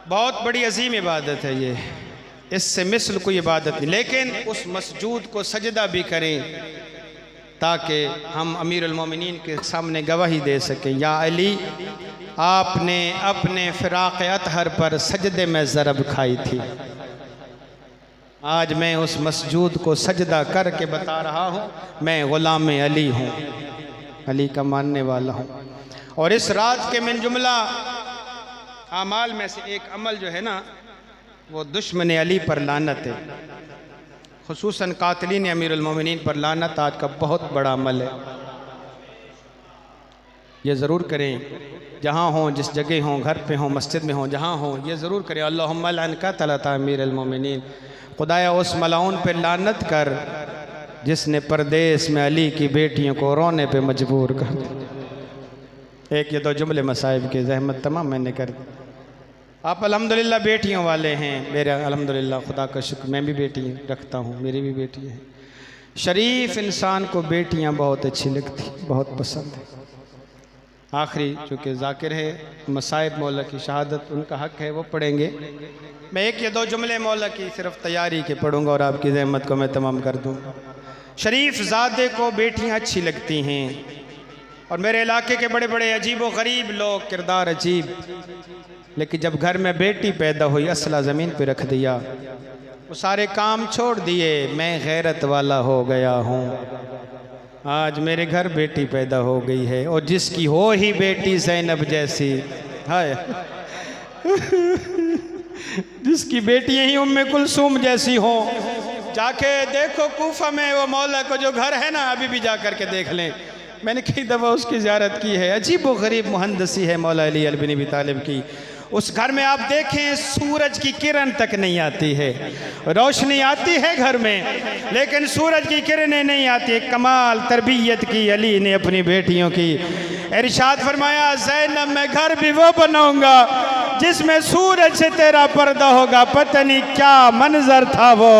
बहुत बड़ी अजीम इबादत है ये, इससे मिसल कोई इबादत नहीं। लेकिन उस मसजूद को सजदा भी करें ताकि हम अमीरुल मोमिनीन के सामने गवाही दे सकें, या अली आपने अपने फ़िराक़ अतहर पर सजदे में ज़रब खाई थी। आज मैं उस मसजूद को सजदा करके बता रहा हूँ, मैं ग़ुलाम अली हूँ, अली का मानने वाला हूँ। और इस रात के मिन जुमला आमाल में से एक अमल जो है ना, वो दुश्मन अली पर लानत है, खुसूसन कातिलीन अमीरुल मोमिनीन पर लानत आज का बहुत बड़ा अमल है। ये ज़रूर करें, जहाँ हों, जिस जगह हों, घर पे हों, मस्जिद में हों, जहाँ हों, ये ज़रूर करें। अल्लाहुम्मा लन क़तलता अमीरुल मोमिनीन, खुदाया उस मलाउन पे लानत कर जिसने परदेश में अली की बेटियों को रोने पे मजबूर कर दिया। एक ये दो जुमले मसाइब के ज़हमत तमाम मैंने कर दी। आप अल्हम्दुलिल्लाह बेटियों वाले हैं, मेरे अल्हम्दुलिल्लाह खुदा का शुक्र, मैं भी बेटी रखता हूँ, मेरी भी बेटी है। शरीफ इंसान को बेटियाँ बहुत अच्छी लगती, बहुत पसंद है। आखिरी चूँकि ज़ाकिर है, मसाइब मौला की शहादत उनका हक़ है, वो पढ़ेंगे। मैं एक या दो जुमले मौला की सिर्फ तैयारी के पढ़ूँगा और आपकी ज़हमत को मैं तमाम कर दूँगा। शरीफ ज़ादे को बेटियाँ अच्छी लगती हैं, और मेरे इलाके के बड़े बड़े अजीब व गरीब लोग, किरदार अजीब, लेकिन जब घर में बेटी पैदा हुई असला ज़मीन पे रख दिया, वो सारे काम छोड़ दिए, मैं गैरत वाला हो गया हूँ। आज मेरे घर बेटी पैदा हो गई है, और जिसकी हो ही बेटी ज़ैनब जैसी, हाय जिसकी बेटी यही उम्मे कुलसूम जैसी हो, जाके देखो कूफा में वो मौला को जो घर है ना, अभी भी जा कर के देख लें। मैंने कई दफ़ा उसकी ज़ियारत की है, अजीब व गरीब मुहंदसी है मौला अली बिन अबी तालिब की। उस घर में आप देखें सूरज की किरण तक नहीं आती है, रोशनी आती है घर में लेकिन सूरज की किरणें नहीं आती। कमाल तरबियत की अली ने अपनी बेटियों की। इरशाद फरमाया, ज़ैनब मैं घर भी वो बनाऊंगा जिसमें सूरज से तेरा पर्दा होगा। पता नहीं क्या मंजर था वो,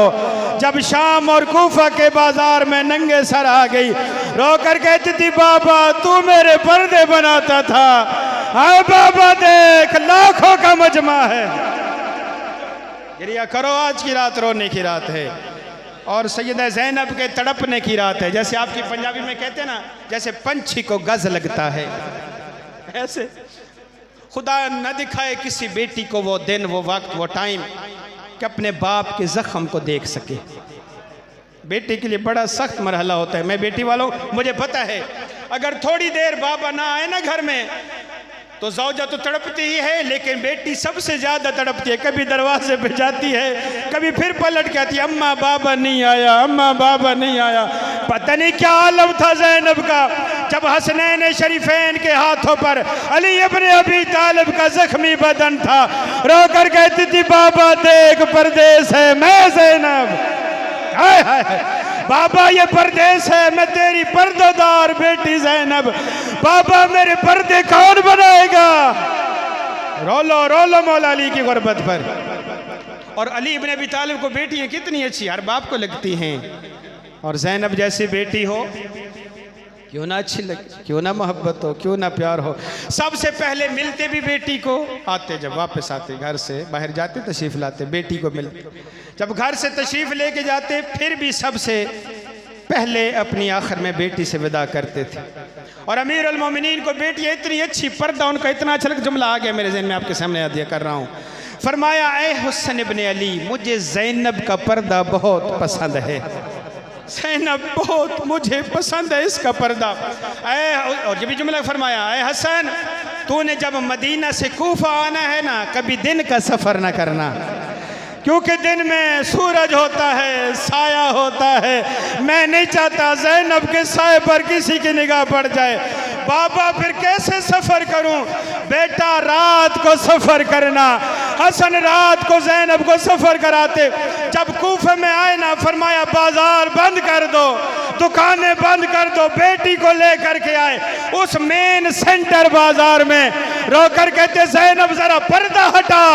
जब शाम और कूफा के बाजार में नंगे सर आ गई, रो कर कहती थी, बाबा तू मेरे पर्दे बनाता था, हाँ बाबा देख लाखों का मजमा है। गिरिया करो, आज की रात रोने की रात है और सैयदा ज़ैनब के तड़पने की रात है। जैसे आपकी पंजाबी में कहते हैं ना, जैसे पंछी को गज लगता है, ऐसे खुदा न दिखाए किसी बेटी को वो दिन, वो वक्त, वो टाइम कि अपने बाप के ज़ख्म को देख सके। बेटी के लिए बड़ा सख्त मरहला होता है। मैं बेटी वालों, मुझे पता है, अगर थोड़ी देर बाबा ना आए ना घर में तो ज़ौजा तो तड़पती ही है, लेकिन बेटी सबसे ज़्यादा तड़पती है। कभी दरवाजे पे जाती है, कभी फिर पलट के आती है, अम्मा बाबा नहीं आया, अम्मा बाबा नहीं आया। पता नहीं क्या आलम था ज़ैनब का, जब हसनैन शरीफैन के हाथों पर अली इब्न अबी तालिब का जख्मी बदन था, रो कर कहती थी, बाबा देख परदेस है मैं ज़ैनब, हाय हाय बाबा ये परदेस है, मैं तेरी पर्दादार बेटी ज़ैनब, बाबा मेरे पर्दे कौन बनाएगा। रोलो रोलो मौला अली की गुर्बत पर। और अली इब्न अबी तालिब को बेटियां कितनी अच्छी हर बाप को लगती हैं, और ज़ैनब जैसी बेटी हो क्यों ना अच्छी लगे, क्यों ना मोहब्बत हो, क्यों ना प्यार हो। सबसे पहले मिलते भी बेटी को, आते जब वापस आते घर से बाहर जाते तशरीफ़ लाते बेटी को मिलते, जब घर से तशरीफ़ लेके जाते फिर भी सबसे पहले अपनी आखिर में बेटी से विदा करते थे। और अमीरुल मोमिनीन को बेटियाँ इतनी अच्छी, पर्दा उनका इतना अच्छा लगा। जुमला आ गया मेरे ज़हन में, आपके सामने याद कर रहा हूँ। फरमाया, ए हुस्न इब्न अली, मुझे ज़ैनब का पर्दा बहुत पसंद है, ज़ैनब बहुत मुझे पसंद है इसका पर्दा। और ये भी जुमला फरमाया, ए हसन तूने जब मदीना से कूफा आना है ना, कभी दिन का सफ़र ना करना, क्योंकि दिन में सूरज होता है, साया होता है। मैं नहीं चाहता ज़ैनब के साए पर किसी की निगाह पड़ जाए। बाबा फिर कैसे सफ़र करूं? बेटा रात को सफ़र करना। हसन रात को ज़ैनब को सफ़र कराते। जब कूफे में आए ना, फरमाया बाजार बंद कर दो, दुकानें बंद कर दो, बेटी को लेकर के आए उस मेन सेंटर बाजार में। रोकर कहते ज़ैनब जरा पर्दा हटा।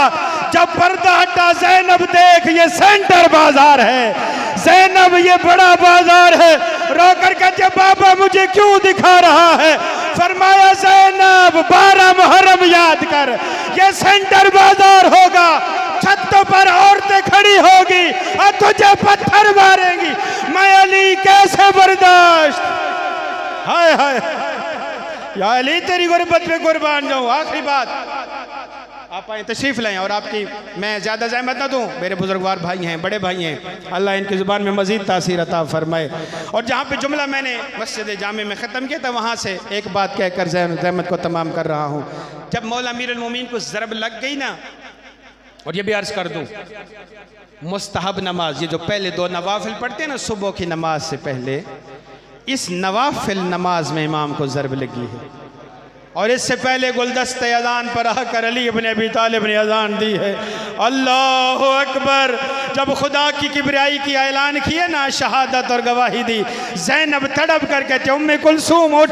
जब पर्दा हटा, ज़ैनब देख ये सेंटर बाजार है, ज़ैनब ये बड़ा बाजार है। रोकर कहते बाबा मुझे क्यों दिखा रहा है? फरमाया ज़ैनब 12 मुहर्रम याद कर, ये सेंटर बाजार होगा, छतों पर औरतें खड़ी होगी और तुझे पत्थर मारेंगी। मैं अली कैसे बर्दाश्त? हाय हाय या अली तेरी गुर्बत में कुर्बान जाऊं। आखिरी बात, आप आए तशरीफ़ लाएं और आपकी मैं ज़्यादा ज़हमत ना दूं। मेरे बुजुर्गवार भाई हैं, बड़े भाई हैं, अल्लाह इनकी ज़ुबान में मज़ीद तासीर अता फरमाए। और जहाँ पे जुमला मैंने मस्जिद जामे में ख़त्म किया था, वहाँ से एक बात कहकर ज़हमत को तमाम कर रहा हूँ। जब मौला अमीरुल मोमिनीन को ज़रब लग गई ना, और ये भी अर्ज़ कर दूँ, मुस्तहब नमाज, ये जो पहले 2 नवाफिल पढ़ते हैं ना सुबह की नमाज से पहले, इस नवाफिल नमाज में इमाम को ज़रब लगी है। और इससे पहले गुलदस्ते अज़ान पर आकर अली इब्न अबी तालिब ने अज़ान दी है, अल्लाह अकबर। जब खुदा की किबरियाई की ऐलान किया ना, शहादत और गवाही दी, ज़ैनब तड़प कर कहती है उम्मे कुलसूम उठ।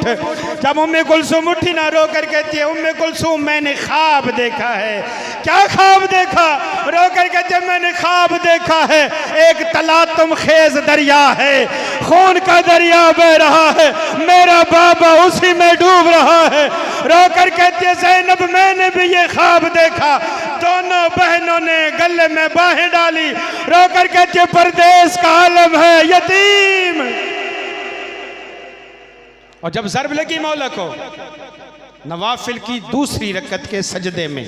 जब उम्मे कुलसूम उठी ना, रो कर कहती है उम्मे कुलसूम मैंने ख्वाब देखा है। क्या ख्वाब देखा? रो कर कहती है मैंने ख्वाब देखा है एक तलातुम खेज दरिया है, खून का दरिया बह रहा है, मेरा बाबा उसी में डूब रहा है। रोकर कहती है ज़ैनब मैंने भी ये ख्वाब देखा। दोनों बहनों ने गले में बाहें डाली। रोकर कहती है परदेश का आलम है यतीम। और जब ज़रब लगी मौला को नवाफिल की दूसरी रकत के सजदे में,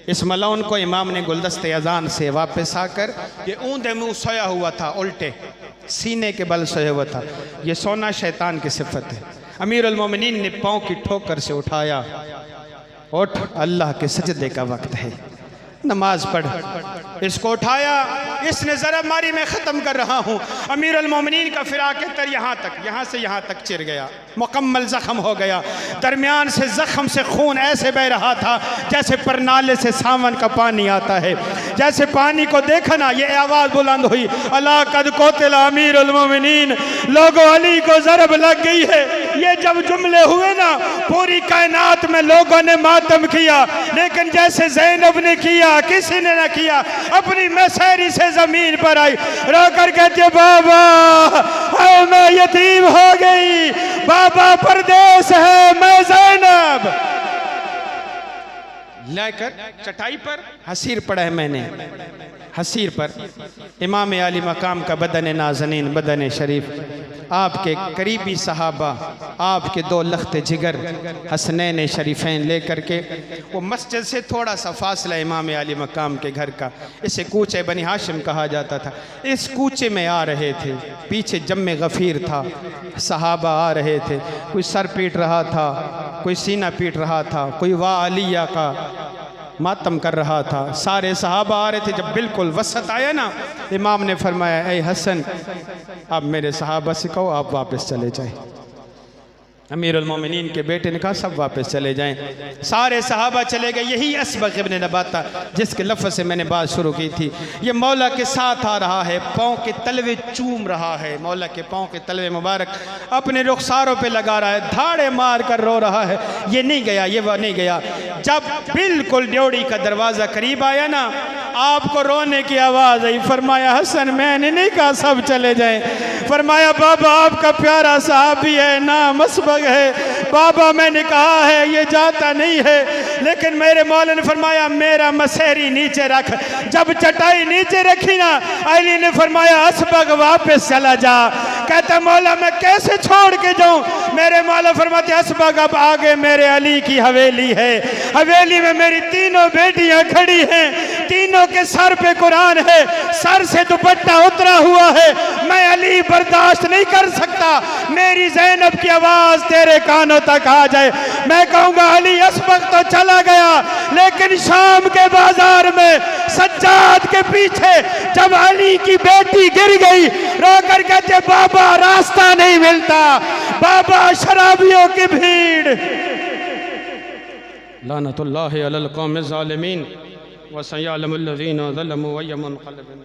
इस मलौन को इमाम ने गुलदस्ते अज़ान से वापस आकर, ये ऊंधे मुंह सोया हुआ था, उल्टे सीने के बल सोया हुआ था, ये सोना शैतान की सिफत है। अमीरुल मोमिनीन ने पाँव की ठोकर से उठाया, उठ अल्लाह के सजदे का वक्त है, नमाज पढ़। इसको उठाया, इसने ज़रा मारी, मैं ख़त्म कर रहा हूँ। अमीरुल मोमिनीन का फिराक तर यहाँ तक, यहाँ से यहाँ तक चिर गया, मुकम्मल ज़ख्म हो गया। दरमियान से ज़ख्म से खून ऐसे बह रहा था जैसे परनाले से सावन का पानी आता है। जैसे पानी को देखा ना, ये आवाज़ बुलंद हुई, अला कद कोतिल अमीरुल मोमिनीन, लोगों अली को ज़रब लग गई है। ये जब जुमले हुए ना, पूरी कायनात में लोगों ने मातम किया, लेकिन जैसे ज़ैनब ने किया किसी ने ना किया। अपनी मसहरी से जमीन पर आई, रोकर कहती बाबा मैं यतीम हो गई, बाबा परदेश है, मैं ज़ैनब। लेकर चटाई पर हसीर पड़ा है मैंने, हसीर पर इमाम आली मकाम का बदन नाज़नीन, बदन शरीफ, आपके करीबी सहाबा, आपके 2 लख्ते जिगर हसनैन शरीफैन लेकर के, वो मस्जिद से थोड़ा सा फासला इमाम आली मकाम के घर का, इसे कूचे बनी हाशिम कहा जाता था। इस कूचे में आ रहे थे, पीछे जम्मे गफ़ीर था, सहाबा आ रहे थे, कोई सर पीट रहा था, कोई सीना पीट रहा था, कोई वाह अलिया का मातम कर रहा था, सारे सहाबा आ रहे थे। जब बिल्कुल वसत आया ना, इमाम ने फरमाया ऐ हसन, अब मेरे सहाबा से कहो आप वापस चले जाएं। अमीरुल मोमिनीन के बेटे ने कहा सब वापस चले जाएं। सारे सहाबा चले गए। यही असबग़ इब्न नबाता जिसके लफ्ज़ से मैंने बात शुरू की थी, ये मौला के साथ आ रहा है, पाँव के तलवे चूम रहा है, मौला के पाँव के तलवे मुबारक अपने रुखसारों पे लगा रहा है, धाड़े मार कर रो रहा है, ये नहीं गया, ये वह नहीं गया। जब बिल्कुल ड्योढ़ी का दरवाज़ा करीब आया ना, आपको रोने की आवाज़ आई। फरमाया हसन मैंने नहीं कहा सब चले जाएं। फरमाया बाबा आपका प्यारा सहाबी है, नाम असबग़ है, बाबा मैंने कहा है ये जाता नहीं है, लेकिन मेरे मौला ने फरमाया मेरा मसहरी नीचे रख। जब चटाई नीचे रखी ना, अली ने फरमाया असबग़ वापस चला जा। कहता मौला मैं कैसे छोड़ के जाऊं? मेरे मौला फरमाते असबग़ अब आगे मेरे अली की हवेली है, हवेली में मेरी 3 बेटियां खड़ी हैं, तीनों के सर पे कुरान है, सर से दुपट्टा उतरा हुआ है। मैं अली बर्दाश्त नहीं कर सकता मेरी ज़ैनब की आवाज तेरे कानों तक आ जाए। मैं कहूंगा अली इस वक्त तो चला गया, लेकिन शाम के बाजार में सज्जाद के पीछे जब अली की बेटी गिर गई, रोकर कहते बाबा रास्ता नहीं मिलता, बाबा शराबियों की भीड़। लानतुल्लाहि अलल कौमिज़ ज़ालिमीन व सयअलमुल लज़ीना ज़लमू अय्युम मुनक़लिबिन।